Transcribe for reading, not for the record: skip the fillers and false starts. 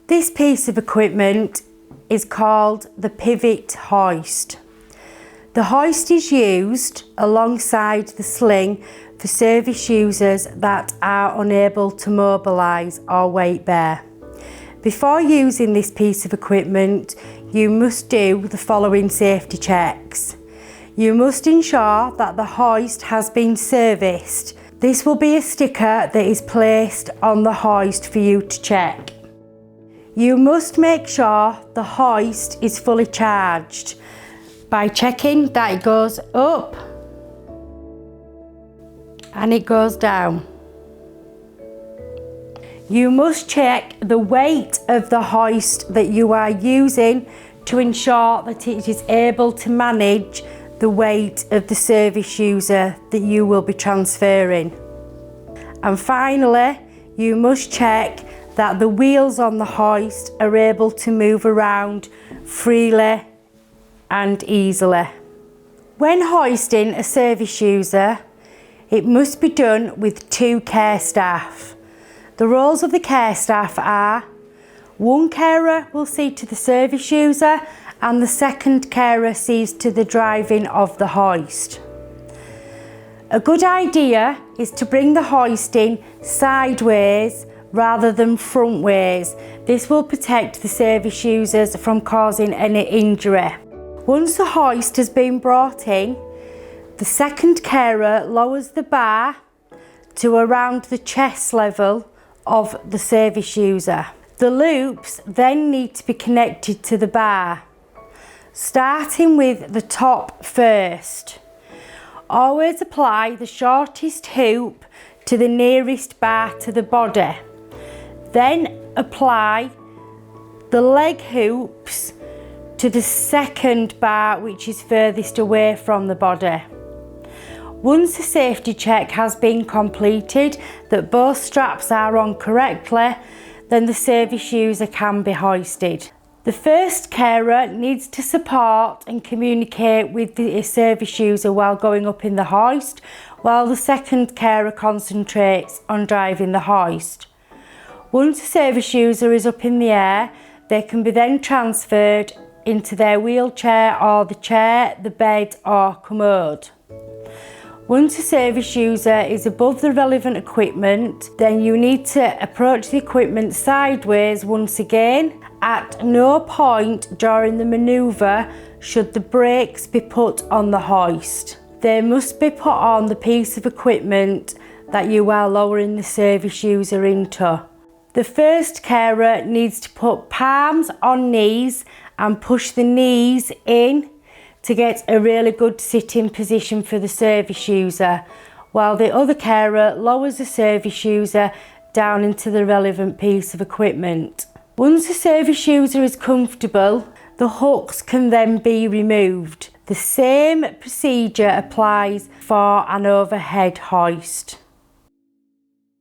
This piece of equipment is called the pivot hoist. The hoist is used alongside the sling for service users that are unable to mobilise or weight bear. Before using this piece of equipment, you must do the following safety checks. You must ensure that the hoist has been serviced. This will be a sticker that is placed on the hoist for you to check. You must make sure the hoist is fully charged by checking that it goes up and it goes down. You must check the weight of the hoist that you are using to ensure that it is able to manage the weight of the service user that you will be transferring. And finally, you must check that the wheels on the hoist are able to move around freely and easily. When hoisting a service user, it must be done with 2 care staff. The roles of the care staff are: one carer will see to the service user and the second carer sees to the driving of the hoist. A good idea is to bring the hoist in sideways rather than frontways. This will protect the service users from causing any injury. Once the hoist has been brought in, the second carer lowers the bar to around the chest level of the service user. The loops then need to be connected to the bar, starting with the top first. Always apply the shortest hoop to the nearest bar to the body. Then apply the leg hoops to the second bar, which is furthest away from the body. Once the safety check has been completed that both straps are on correctly, then the service user can be hoisted. The first carer needs to support and communicate with the service user while going up in the hoist, while the second carer concentrates on driving the hoist. Once the service user is up in the air, they can be then transferred into their wheelchair or the chair, the bed or commode. Once the service user is above the relevant equipment, then you need to approach the equipment sideways once again. At no point during the manoeuvre should the brakes be put on the hoist. They must be put on the piece of equipment that you are lowering the service user into. The first carer needs to put palms on knees and push the knees in to get a really good sitting position for the service user, while the other carer lowers the service user down into the relevant piece of equipment. Once the service user is comfortable, the hooks can then be removed. The same procedure applies for an overhead hoist.